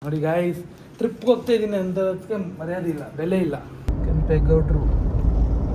ನೋಡಿ ಗಾಯ್ಸ್, ಟ್ರಿಪ್ಗೆ ಹೋಗ್ತಾ ಇದ್ದೀನಿ ಅಂತದಕ್ಕೆ ಮರ್ಯಾದೆ ಇಲ್ಲ, ಬೆಲೆ ಇಲ್ಲ. ಕೆಂಪೇಗೌಡರು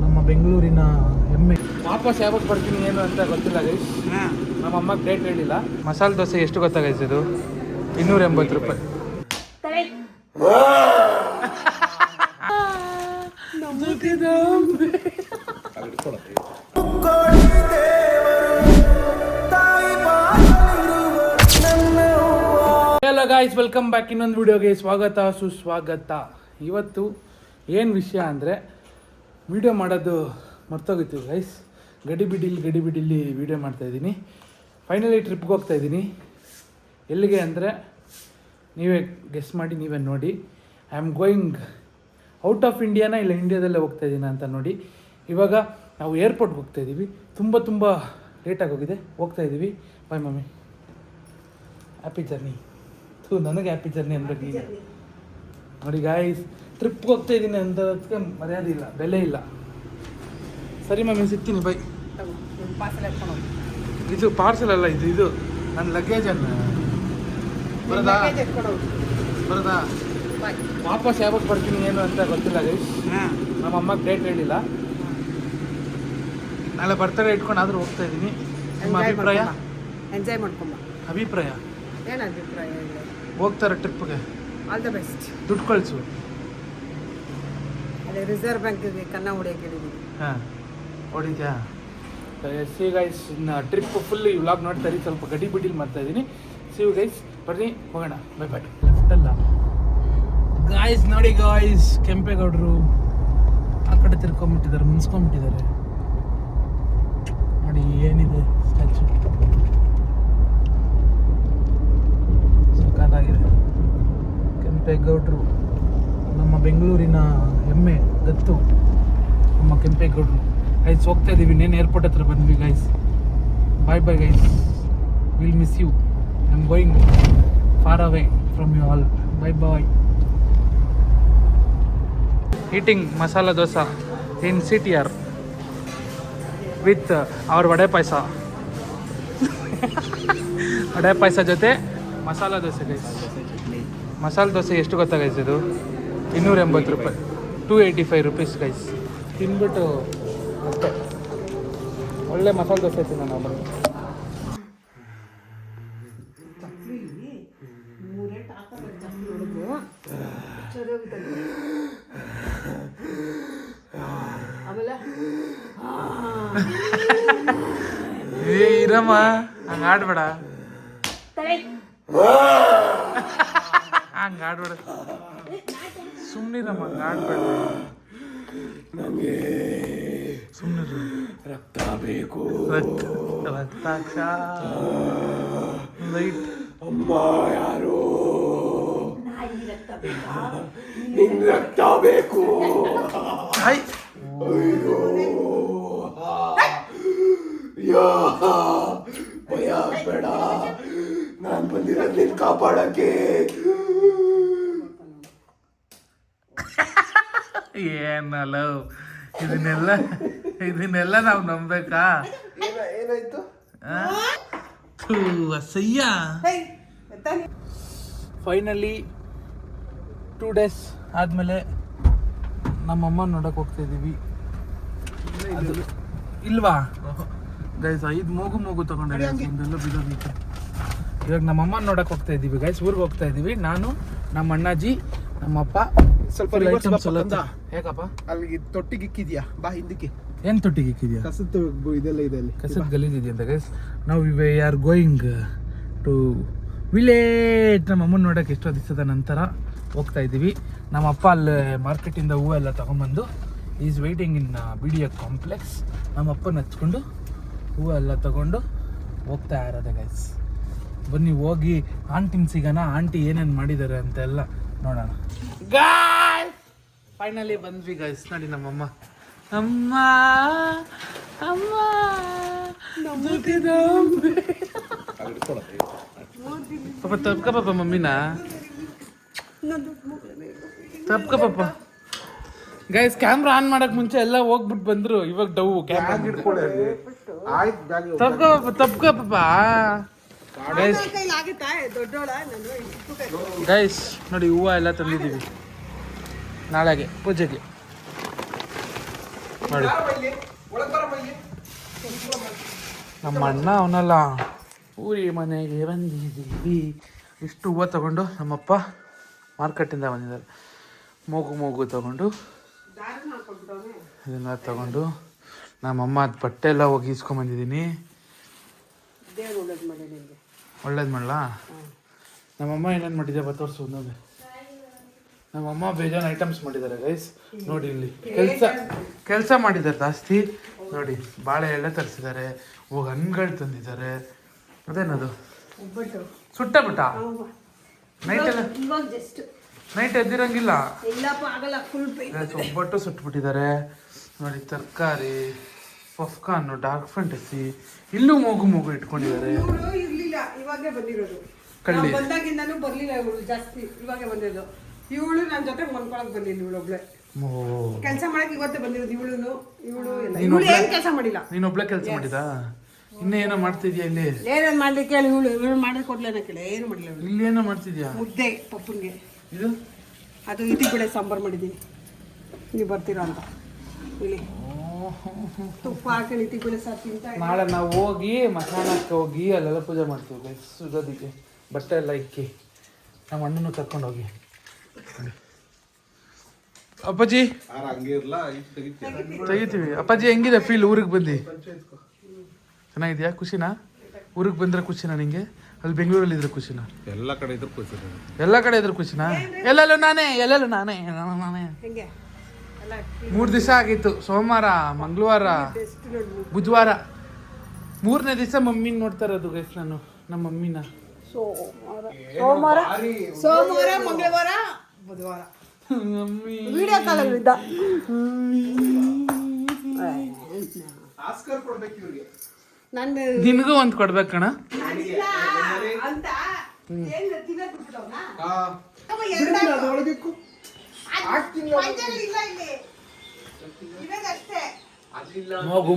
ನಮ್ಮ ಬೆಂಗಳೂರಿನ ಹೆಮ್ಮೆ. ವಾಪಸ್ ಯಾವಾಗ ಬರ್ತೀನಿ ಏನು ಅಂತ ಗೊತ್ತಿಲ್ಲ ಗೈಸ್. ನಮ್ಮ ಅಮ್ಮ ಡೇಟ್ ಹೇಳಿಲ್ಲ. ಮಸಾಲೆ ದೋಸೆ ಎಷ್ಟು ಗೊತ್ತಾ ಗೈಸ್? ಇದು 280 ರೂಪಾಯಿ. Hello guys, welcome back. ಇನ್ನೊಂದು ವಿಡಿಯೋಗೆ ಸ್ವಾಗತ ಸುಸ್ವಾಗತ. ಇವತ್ತು ಏನು ವಿಷಯ ಅಂದರೆ, ವಿಡಿಯೋ ಮಾಡೋದು ಮರ್ತೋಗಿತ್ತು ಗೈಸ್. ಗಡಿಬಿಡಿಲಿ ವಿಡಿಯೋ ಮಾಡ್ತಾಯಿದ್ದೀನಿ. ಫೈನಲಿ ಟ್ರಿಪ್ಗೆ ಹೋಗ್ತಾಯಿದ್ದೀನಿ. ಎಲ್ಲಿಗೆ ಅಂದರೆ ನೀವೇ ಗೆಸ್ ಮಾಡಿ, ನೀವೇ ನೋಡಿ. I am going out of ಇಂಡಿಯಾನ ಇಲ್ಲ ಇಂಡಿಯಾದಲ್ಲೇ ಹೋಗ್ತಾಯಿದ್ದೀನ ಅಂತ ನೋಡಿ. ಇವಾಗ ನಾವು ಏರ್ಪೋರ್ಟ್ಗೆ ಹೋಗ್ತಾಯಿದ್ದೀವಿ. ತುಂಬ ಲೇಟಾಗಿ ಹೋಗ್ತಾಯಿದ್ದೀವಿ. Bye mummy, happy journey. ನನಗೆ ಹ್ಯಾಪಿ ಜರ್ನಿ ಅನ್ಬೇಕು ಈಗ. ನೋಡಿ ಗಾಯ್ಸ್, ಟ್ರಿಪ್ಗೆ ಹೋಗ್ತಾಯಿದ್ದೀನಿ ಅಂತದಕ್ಕೆ ಮರ್ಯಾದೆ ಇಲ್ಲ, ಬೆಲೆ ಇಲ್ಲ. ಸರಿ ಮಮ್ಮಿ, ಸಿಗ್ತೀನಿ ಬೈ. ಇದು ಪಾರ್ಸಲ್ ಅಲ್ಲ, ಇದು ನನ್ನ ಲಗೇಜನ್ನು ಬರೋದಾ? ವಾಪಸ್ ಯಾವಾಗ ಬರ್ತೀನಿ ಏನು ಅಂತ ಗೊತ್ತಿಲ್ಲ ಗೈಸ್. ನಮ್ಮ ಅಮ್ಮಗೆ ಡೇಟ್ ಹೇಳಿಲ್ಲ. ನಾಳೆ ಬರ್ತಡೇ ಇಟ್ಕೊಂಡು ಆದರೂ ಹೋಗ್ತಾ ಇದ್ದೀನಿ. ನಿಮ್ಮ ಅಭಿಪ್ರಾಯ? ಎಂಜಾಯ್ ಮಾಡ್ಕೊಂಬ. ಅಭಿಪ್ರಾಯ ಏನು ಅಭಿಪ್ರಾಯ? ಹೋಗ್ತಾರೆ ಟ್ರಿಪ್ಗೆ. All the best. ದುಡ್ಡು ಕಳಿಸು. ಅದೇ ರಿಸರ್ವ್ ಬ್ಯಾಂಕಿಗೆ ಕನ್ನ ಹೊಡಿಯೋಕೆ ಹೇಳಿದ್ದೀನಿ. ಹಾಂ, ಹೊಡಿದ್ಯಾ? ಸಿ ಗೈಸ್, ಇನ್ನು ಟ್ರಿಪ್ ಫುಲ್ ಈ ವ್ಲಾಗ್ ನೋಡ್ತಾ ಇರಿ. ಸ್ವಲ್ಪ ಗಡಿಬಿಡಿಲಿ ಮಾಡ್ತಾ ಇದ್ದೀನಿ. ಸಿ ಯು ಗೈಸ್, ಬರ್ರಿ ಹೋಗೋಣ. Bye bye. ಲೆಫ್ಟಲ್ಲ ಗಾಯ್ಸ್. ನೋಡಿ ಗಾಯ್ಸ್, ಕೆಂಪೇಗೌಡರು ಆ ಕಡೆ ತಿರ್ಕೊಂಬಿಟ್ಟಿದ್ದಾರೆ, ಮುನ್ಸ್ಕೊಂಬಿಟ್ಟಿದ್ದಾರೆ. ನೋಡಿ ಏನಿದೆ ಸ್ಟ್ಯಾಚು, ಸಕ್ಕತ್ತಾಗಿದೆ. ಕೆಂಪೇಗೌಡರು ನಮ್ಮ ಬೆಂಗಳೂರಿನ ಹೆಮ್ಮೆ, ಗತ್ತು ನಮ್ಮ ಕೆಂಪೇಗೌಡರು. ಗೈಸ್ ಹೋಗ್ತಾ ಇದ್ದೀವಿ. ಇನ್ನೇನು ಏರ್ಪೋರ್ಟ್ ಹತ್ರ ಬಂದ್ವಿ guys. Bye bye guys, will miss you. I am going for away from you all. Bye bye. Eating masala dosa in CTR with ಅವ್ರ ವಡೆ ಪಾಯಸ. ವಡೆ ಪಾಯಸ ಜೊತೆ ಮಸಾಲ ದೋಸೆ ಗೈಸ್. ಮಸಾಲ ದೋಸೆ ಎಷ್ಟು ಗೊತ್ತಾ ಗೈಸ್? ಇದು 280 ರೂಪಾಯಿ, 285 ರುಪೀಸ್ ಗೈಸ್. ತಿನ್ಬಿಟ್ಟು ಅಷ್ಟೇ ಒಳ್ಳೆ ಮಸಾಲೆ ದೋಸೆ ಐತಿ. ನಾನು ಬಂದು ಇರಮ್ಮ, ಹಂಗೆ ಆಡ್ಬೇಡ, ಹಂಗೆ ಆಡ್ಬೇಡ, ಸುಮ್ಮನಿರಮ್ಮ, ಹಂಗೆ ಆಡ್ಬೇಡ. ನನಗೆ ಸುಮ್ಮನಿರು. ರಕ್ತ ಬೇಕು, ರಕ್ತಾಕ್ಷ ಲೈಟ್. ಅಮ್ಮ ಯಾರು? ನಿನ್ ರಕ್ತ ಬೇಕು. ಭಯ ಬೇಡ, ನಾನು ಬಂದಿರೋದು ನಿನ್ ಕಾಪಾಡಕ್ಕೆ. ಏನಲ್ಲ ಇದನ್ನೆಲ್ಲ ನಾವು ನಂಬೇಕಾ? ಏನಾಯ್ತು? ಅಸಯ್ಯ. ಫೈನಲಿ 2 ಡೇಸ್ ಆದಮೇಲೆ ನಮ್ಮಮ್ಮ ನೋಡಕ್ಕೆ ಹೋಗ್ತಾ ಇದ್ದೀವಿ. ಅದು ಇಲ್ವಾ ಗೈಸ್? 5 ಮೂಗು ತಗೊಂಡೆ ಒಂದೆಲ್ಲ ಬಿಡೋದಕ್ಕೆ. ಇವಾಗ ನಮ್ಮಮ್ಮ ನೋಡಕ್ಕೆ ಹೋಗ್ತಾ ಇದ್ದೀವಿ ಗೈಸ್. ಊರಿಗೆ ಹೋಗ್ತಾ ಇದ್ದೀವಿ. ನಾನು, ನಮ್ಮ ಅಣ್ಣಾಜಿ, ನಮ್ಮಪ್ಪ. ಸ್ವಲ್ಪ ಹೇಗಪ್ಪ? ಅಲ್ಲಿ ತೊಟ್ಟಿಗೆ ಇಕ್ಕಿದ್ಯಾ? ಬಾ ಹಿಂದಕ್ಕೆ. ಏನು ತೊಟ್ಟಿಗೆ ಇಕ್ಕಿದ್ಯಾ? ಕಸದ ಇದೆಲ್ಲ ಇದೆ ಅಲ್ಲಿ, ಕಸದ ಗಲೀಜಿದೆ ಅಂತ ಗೈಸ್. ನಾವು we are going to village. ನಮ್ಮ ಅಮ್ಮನ ನೋಡೋಕೆ ಎಷ್ಟೋ ದಿವಸದ ನಂತರ ಹೋಗ್ತಾ ಇದ್ದೀವಿ. ನಮ್ಮಪ್ಪ ಅಲ್ಲಿ ಮಾರ್ಕೆಟಿಂದ ಹೂವೆಲ್ಲ ತೊಗೊಂಬಂದು is waiting in BDA complex. ನಮ್ಮಪ್ಪನ ಹಚ್ಕೊಂಡು ಹೂವೆಲ್ಲ ತೊಗೊಂಡು ಹೋಗ್ತಾ ಇರೋದೆ ಗೈಸ್. ಬನ್ನಿ ಹೋಗಿ ಆಂಟಿನ ಸಿಗೋಣ. ಆಂಟಿ ಏನೇನು ಮಾಡಿದ್ದಾರೆ ಅಂತೆಲ್ಲ ನೋಡೋಣ ಗಾಯ್ಸ್. ಫೈನಲಿ ಬಂದ್ವಿ ಗೈಸ್. ನೋಡಿ ನಮ್ಮಮ್ಮ, ಅಮ್ಮ ಅಮ್ಮ ಪಾಪ ತಪ್ಕ ಪಾಪ ಮಮ್ಮಿನ ತಪ್ಕ ಪಾಪ. ಗೈಸ್, ಕ್ಯಾಮ್ರಾ ಆನ್ ಮಾಡಕ್ ಮುಂಚೆ ಎಲ್ಲ ಹೋಗ್ಬಿಟ್ಟು ಬಂದ್ರು. ಇವಾಗ ಡವ್ ಕ್ಯಾಮ್ರಾ ಹಿಡ್ಕೊಳ್ಳಿ. ಆಯ್ತು, ತಪ್ಕ ಪಾಪ. ಕೈಲಿ ಆಗುತ್ತಾ ದೊಡ್ಡೋಳ ನಾನು ಇಷ್ಟು ಕೈ ಗೈಸ್ ನೋಡಿ ಹೂವು ಎಲ್ಲ ತಂದಿದ್ದೀವಿ ನಾಳೆಗೆ ಪೂಜೆಗೆ ನೋಡಿ ನಮ್ಮ ಅಣ್ಣ ಅವನಲ್ಲ ಊರಿ ಮನೆಗೆ ಬಂದಿದ್ದೀವಿ ಇಷ್ಟು ಹೂವು ತಗೊಂಡು ನಮ್ಮಪ್ಪ ಮಾರ್ಕೆಟಿಂದ ಬಂದಿದ್ದಾರೆ ಮೂಗು ತಗೊಂಡು ದಾರಿ ಮಾಡ್ಕೊಟ್ಬಿಟ್ಟವನೆ ಇದನ್ನ ತಗೊಂಡು ನಮ್ಮಮ್ಮ ಅದು ಬಟ್ಟೆ ಎಲ್ಲ ಹೋಗಿ ಇಸ್ಕೊಂಬಂದಿದ್ದೀನಿ ದೇವ್ರು ಒಳ್ಳೇದು ಮಾಡಿ ನಿಮಗೆ ಒಳ್ಳೇದು ಮಾಡಲಾ ನಮ್ಮಮ್ಮ ಏನೇನು ಮಾಡಿದ್ದೆ ತೋರಿಸು ಒಂದೊಂದು ನಮ್ಮಮ್ಮ ಬೇಜಾನ್ ಐಟಮ್ಸ್ ಮಾಡಿದ್ದಾರೆ ಗೈಸ್ ನೋಡಿ ಇಲ್ಲಿ ಕೆಲಸ ಮಾಡಿದ್ದಾರೆ ಜಾಸ್ತಿ ನೋಡಿ ಬಾಳೆ ಎಣ್ಣೆ ತರಿಸಿದ್ದಾರೆ ಹೋಗಿ ಹಣ್ಣುಗಳು ತಂದಿದ್ದಾರೆ ಅದೇನದು ಒಬ್ಬಟ್ಟು ಸುಟ್ಟ ಬಿಟ್ಟ ನೈಟೆಲ್ಲ ಇವಾಗ ಜಸ್ಟ್ ನೈಟ್ ಎದ್ದಿರಂಗಿಲ್ಲ ಇಲ್ಲಪ್ಪ ಆಗಲ್ಲ ಫುಲ್ ಪೇ ಗೈಸ್ ಒಬ್ಬಟ್ಟು ಸುಟ್ಬಿಟ್ಟಿದ್ದಾರೆ ನೋಡಿ ತರಕಾರಿ ಪಫ್ಕಾರ್ನು ಡಾರ್ಕ್ ಫ್ಯಾಂಟಸಿ ಇಲ್ಲೂ ಮೂಗು ಇಟ್ಕೊಂಡಿದ್ದಾರೆ ಇವಳು ಇರ್ಲಿಲ್ಲ ಇವಾಗೇ ಬಂದಿರೋದು ಕಳ್ಳಿ. ನಾವ್ ಬಂದಾಗಿಂದಾನು ಬರ್ಲಿಲ್ಲ ಇವಳು ಜಾಸ್ತಿ ಇವಾಗೆ ಬಂದಿರೋದು ಇವಳು ನನ್ನ ಜೊತೆ ಮನ್ಕೊಳಕ್ ಬಂದಿಲ್ಲ ಇವಳು ಒಬ್ಳೆ ಕೆಲಸ ಮಾಡಕ್ ಇವತ್ತೇ ಬಂದಿರೋದು ಇವಳು ಎಲ್ಲ ಇವಳು ಏನ್ ಕೆಲಸ ಮಾಡಿಲ್ಲ ನೀನೊಬ್ಳೆ ಕೆಲಸ ಮಾಡಿದಾ ಇನ್ನೇನೋ ಮಾಡ್ತಿದ್ಯಾ ಇಲ್ಲಿ ಏನೇನ್ ಮಾಡ್ಲಿ ಕೇಳಿ ಇವಳು ಮಾಡಿ ಕೊಡ್ಲೇನ ಕೇಳಿ ಏನು ಮಾಡಿಲ್ಲ ಇವಳು ಇಲ್ಲಿ ಏನೋ ಮಾಡ್ತಿದ್ಯಾ ಮುದ್ದೆ ಪಪ್ಪನ್ಗೆ ಇದು ಅದು ಇತಿ ಬಿಡೆ ಸಾಂಬಾರು ಮಾಡಿದ್ದೀನಿ ನೀವು ಬರ್ತೀರಾ ಅಂತ ಇಲ್ಲಿ ತುಪ್ಪ ಹಾಕಿ ಇತಿ ಬಿಡೆ ಸಾರು ತಿಂತಾ ಇದ್ದೀನಿ. ನಾಳೆ ನಾವು ಹೋಗಿ ಮಸಾಲಕ್ಕೆ ಹೋಗಿ ಅಲ್ಲೆಲ್ಲ ಪೂಜೆ ಮಾಡ್ತೀವಿ ಗೈಸ್ ಸುಡೋದಕ್ಕೆ ಬಟ್ಟೆ ಎಲ್ಲ ಇಕ್ಕಿ ನಮ್ಮ ಅಣ್ಣನೂ ಕರ್ಕೊಂಡು ಹೋಗಿ ಅಪ್ಪಾಜಿ ತೆಗಿತೀವಿ ಅಪ್ಪಾಜಿ ಹೆಂಗಿದೆ ಫೀಲ್ ಊರಿಗೆ ಬಂದು ಚೆನ್ನಾಗಿದ್ಯಾ ಖುಷಿನಾ ಊರಿಗೆ ಬಂದ್ರೆ ಖುಷಿನಾ ನಿಂಗೆ ಅಲ್ಲಿ ಬೆಂಗಳೂರಲ್ಲಿ ಇದ್ರೆ ಖುಷಿನಾ ಎಲ್ಲ ಕಡೆ ಇದ್ರು ಖುಷಿ ಎಲ್ಲ ಕಡೆ ಇದ್ರೆ ಖುಷಿನಾ ಎಲ್ಲೆಲ್ಲೂ ನಾನೇ ಹೆಂಗೆ ಎಲ್ಲ 3 ದಿವಸ ಆಗಿತ್ತು ಸೋಮವಾರ ಮಂಗಳವಾರ ಟೇಸ್ಟ್ ನೋಡಿ ಬುಧವಾರ 3ನೇ ದಿವಸ ಮಮ್ಮಿನ ನೋಡ್ತಾ ಇರೋದು ಗೈಸ್ ನಾನು ನಮ್ಮ ಮಮ್ಮಿನ ಸೋಮವಾರ ಮಂಗಳವಾರ ಬುಧವಾರ ಮಮ್ಮಿ ವಿಡಿಯೋ ಕಾಲಲ್ಲಿ ಇದ್ದ ಆಸ್ಕರ್ ಕೊಡ್ಬೇಕು ಇವ್ರಿಗೆ ನನ್ನ ನಿನಗೂ ಒಂದು ಕೊಡ್ಬೇಕಣ್ಣ ಅಂತ ಏನು ತಿನ್ನಕ್ ಬಿಟ್ಬಿಟ್ಟವ್ನಾ? ಅವ ಬಿಡು, ಅದು ಒಳಗಿಕ್ಕು. ಹಾಕ್ತೀನಿ ಇಲ್ಲ ಇಲ್ಲಿ ಇವಾಗಷ್ಟೇ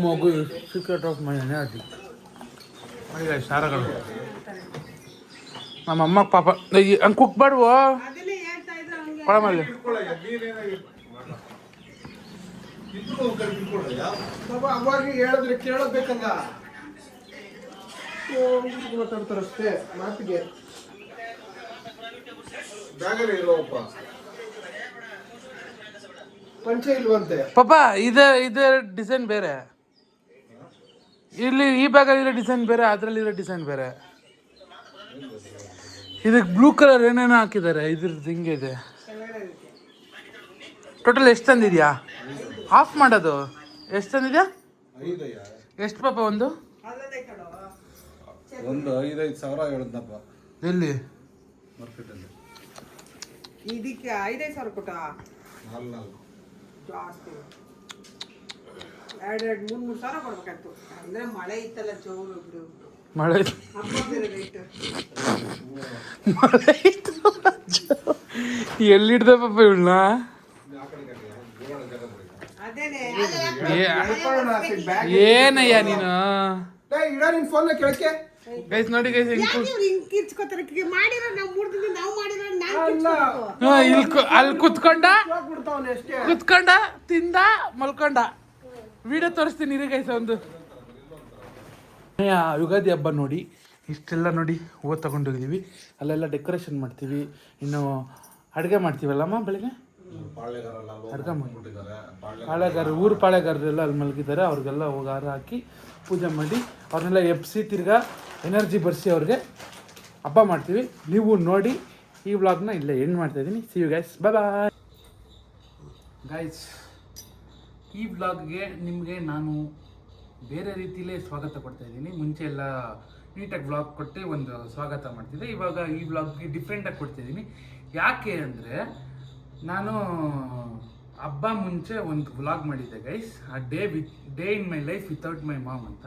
ಮಗು ಸೀಕ್ರೆಟ್ ಆಫ್ ಮೈ ಅದು ಸಾರಗಳು ನಮ್ಮ ಅಮ್ಮ ಪಾಪ ಹಂಗೆ ಕುಕ್ ಮಾಡುವ ಅದನ್ನೇ ಹೇಳ್ತಾ ಇದ್ರು ಅವ್ನಿಗೆ ಕೊಳಮಲ್ಲಿ ಬಾಬಾ ಅವಾಗ ಹೇಳಿದ್ರೆ ಕೇಳಬೇಕಲ್ಲ ಮಾತಾಡ್ತಾರಷ್ಟೇ ಮಾತಿಗೆ ಜಾಗರೇ ಇರೋಪ್ಪ ಪಂಚೆ ಇಲ್ವಂತೆ ಪಾಪ ಇದೇ ಡಿಸೈನ್ ಬೇರೆ ಇಲ್ಲಿ ಈ ಬ್ಯಾಗಲ್ಲಿರೋ ಡಿಸೈನ್ ಬೇರೆ ಅದರಲ್ಲಿರೋ ಡಿಸೈನ್ ಬೇರೆ ಇದಕ್ಕೆ ಬ್ಲೂ ಕಲರ್ ಏನೇನೋ ಹಾಕಿದ್ದಾರೆ ಇದ್ರದ್ದು ಹಿಂಗೆ ಇದೆ ಟೋಟಲ್ ಎಷ್ಟು ತಂದಿದ್ಯಾ ಆಫ್ ಮಾಡೋದು ಎಷ್ಟು ತಂದಿದ್ಯಾ ಎಷ್ಟು ಪಾಪ ಒಂದು ಒಂದು 5,000 ಹೇಳಿದ್ನಪ್ಪ ಎಲ್ಲಿ ಮಾರ್ಕೆಟಲ್ಲಿ ಇದಕ್ಕೆ 5,000 ಕೊಟ್ಟ 4 ಜಾಸ್ತಿ 2-3 ಸಾವಿರ ಕೊಡ್ಬೇಕಾಯ್ತು ಅಂದ್ರೆ ಮಳೆ ಇತ್ತಲ್ಲ ಜೋರು ಬಿಡು ಮಳೆ ಹಬ್ಬ ಬೇರೆ ರೇಟ್ ಎಲ್ಲಿಡ್ದೆ ಪಾಪ ಇವಳನ್ನ ಅದೇನೆ ಏನಯ್ಯ ನೀನು ಇಡ ನಿನ್ ಫೋನ್ ಕೇಳಕ್ಕೆ ಗೈಸ್ ನೋಡಿ ಗೈಸ್ ಹಿಂಗ್ ಕಿರ್ಚ್ಕೋತಾರೆ ಮಾಡಿರೋ ನಾವು 3 ದಿನ ನಾವು ಮಾಡಿರೋ ನಾನು ಅಲ್ಲಿ ಕುತ್ಕೊಂಡ ಬಿಡ್ತಾವನೆ ಅಷ್ಟೇ ಕುತ್ಕೊಂಡ ತಿಂದ ಮಲ್ಕೊಂಡ ವಿಡಿಯೋ ತೋರಿಸ್ತೀನಿ ಇರಿ ಗೈಸ್ ಒಂದು ಯುಗಾದಿ ಹಬ್ಬ ನೋಡಿ ಇಷ್ಟೆಲ್ಲ ನೋಡಿ ಹೂವು ತಗೊಂಡೋಗಿದ್ದೀವಿ ಅಲ್ಲೆಲ್ಲ ಡೆಕೋರೇಷನ್ ಮಾಡ್ತೀವಿ ಇನ್ನು ಅಡುಗೆ ಮಾಡ್ತೀವಲ್ಲಮ್ಮ ಬೆಳಿಗ್ಗೆ ಅಡುಗೆ ಪಾಳೆಗಾರ ಊರು ಪಾಳೆಗಾರರೆಲ್ಲ ಅಲ್ಲಿ ಮಲಗಿದ್ದಾರೆ ಅವ್ರಿಗೆಲ್ಲ ಹೋಗಿ ಹಾರ ಹಾಕಿ ಪೂಜೆ ಮಾಡಿ ಅವ್ರನ್ನೆಲ್ಲ ಎಬ್ಸಿ ತಿರ್ಗಾ ಎನರ್ಜಿ ಬರ್ಸಿ ಅವ್ರಿಗೆ ಹಬ್ಬ ಮಾಡ್ತೀವಿ ನೀವು ನೋಡಿ ಈ ವ್ಲಾಗ್ನ ಇಲ್ಲೇ ಎಂಡ್ ಮಾಡ್ತಾಯಿದ್ದೀನಿ see you guys bye bye guys ಈ ವ್ಲಾಗ್ಗೆ ನಿಮಗೆ ನಾನು ಬೇರೆ ರೀತಿಯಲ್ಲೇ ಸ್ವಾಗತ ಕೊಡ್ತಾ ಇದ್ದೀನಿ ಮುಂಚೆ ಎಲ್ಲ ನೀಟಾಗಿ ವ್ಲಾಗ್ ಕೊಟ್ಟು ಒಂದು ಸ್ವಾಗತ ಮಾಡ್ತಿದ್ದೆ ಇವಾಗ ಈ ವ್ಲಾಗ್ಗೆ ಡಿಫ್ರೆಂಟಾಗಿ ಕೊಡ್ತಿದ್ದೀನಿ ಯಾಕೆ ಅಂದರೆ ನಾನು ಹಬ್ಬ ಮುಂಚೆ ಒಂದು ವ್ಲಾಗ್ ಮಾಡಿದ್ದೆ ಗೈಸ್ ಆ day in my life without my mom ಅಂತ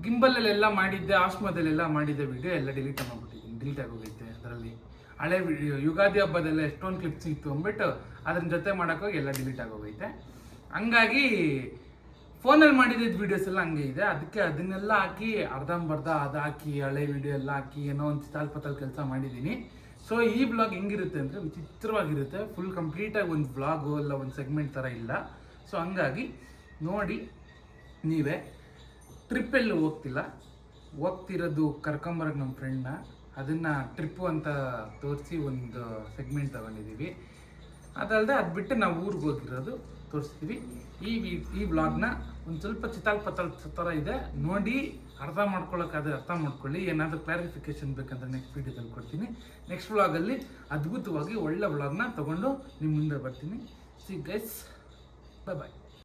ಗಿಂಬಲಲ್ಲೆಲ್ಲ ಮಾಡಿದ್ದೆ ಆಸ್ಮದಲ್ಲೆಲ್ಲ ಮಾಡಿದ್ದೆ ವಿಡಿಯೋ ಎಲ್ಲ ಡಿಲೀಟ್ ಮಾಡಿಬಿಟ್ಟಿದ್ದೀನಿ ಡಿಲೀಟ್ ಆಗೋಗೈತೆ ಅದರಲ್ಲಿ ಹಳೆ ವಿಡಿಯೋ ಯುಗಾದಿ ಹಬ್ಬದೆಲ್ಲ ಎಷ್ಟೊಂದು ಕ್ಲಿಪ್ಸ್ ಇತ್ತು ಅಂದ್ಬಿಟ್ಟು ಅದ್ರ ಜೊತೆ ಮಾಡೋಕ್ಕೋಗಿ ಎಲ್ಲ ಡಿಲೀಟ್ ಆಗೋಗೈತೆ ಹಂಗಾಗಿ ಫೋನಲ್ಲಿ ಮಾಡಿದ್ದು ವೀಡಿಯೋಸ್ ಎಲ್ಲ ಹಂಗೆ ಇದೆ, ಅದಕ್ಕೆ ಅದನ್ನೆಲ್ಲ ಹಾಕಿ ಅರ್ಧಂಬರ್ಧ ಅದು ಹಾಕಿ ಹಳೆ ವಿಡಿಯೋ ಎಲ್ಲ ಹಾಕಿ ಏನೋ ಒಂದು ಚಿತಾಲ್ ಪತಾಲ್ ಕೆಲಸ ಮಾಡಿದ್ದೀನಿ. ಸೊ ಈ ಬ್ಲಾಗ್ ಹೆಂಗಿರುತ್ತೆ ಅಂದರೆ ವಿಚಿತ್ರವಾಗಿರುತ್ತೆ, ಫುಲ್ ಕಂಪ್ಲೀಟಾಗಿ ಒಂದು ಬ್ಲಾಗು ಇಲ್ಲ ಒಂದು ಸೆಗ್ಮೆಂಟ್ ಥರ ಇಲ್ಲ. ಸೊ ಹಂಗಾಗಿ ನೋಡಿ ನೀವೇ. ಟ್ರಿಪ್ಪೆಲ್ಲೂ ಹೋಗ್ತಿರೋದು ಕರ್ಕೊಂಬರಕ್ಕೆ ನಮ್ಮ ಫ್ರೆಂಡ್ನ, ಅದನ್ನು ಟ್ರಿಪ್ಪು ಅಂತ ತೋರಿಸಿ ಒಂದು ಸೆಗ್ಮೆಂಟ್ ತಗೊಂಡಿದ್ದೀವಿ. ಅದಲ್ಲದೆ ಅದು ಬಿಟ್ಟು ನಾವು ಊರಿಗೆ ಹೋಗಿರೋದು ತೋರಿಸ್ತೀವಿ. ಈ ವ್ಲಾಗ್ನ ಒಂದು ಸ್ವಲ್ಪ ಚಿತಾಲ್ ಪತಾಲ್ ಥರ ಇದೆ, ನೋಡಿ ಅರ್ಥ ಮಾಡ್ಕೊಳ್ಳೋಕ್ಕಾದ್ರೆ ಅರ್ಥ ಮಾಡ್ಕೊಳ್ಳಿ. ಏನಾದರೂ ಕ್ಲಾರಿಫಿಕೇಶನ್ ಬೇಕಂದ್ರೆ ನೆಕ್ಸ್ಟ್ ವೀಡಿಯೋದಲ್ಲಿ ಕೊಡ್ತೀನಿ. ನೆಕ್ಸ್ಟ್ ವ್ಲಾಗಲ್ಲಿ ಅದ್ಭುತವಾಗಿ ಒಳ್ಳೆ ವ್ಲಾಗ್ನ ತೊಗೊಂಡು ನಿಮ್ಮ ಮುಂದೆ ಬರ್ತೀನಿ. ಸಿ ಗೈಸ್, ಬಾಯ್ ಬಾಯ್.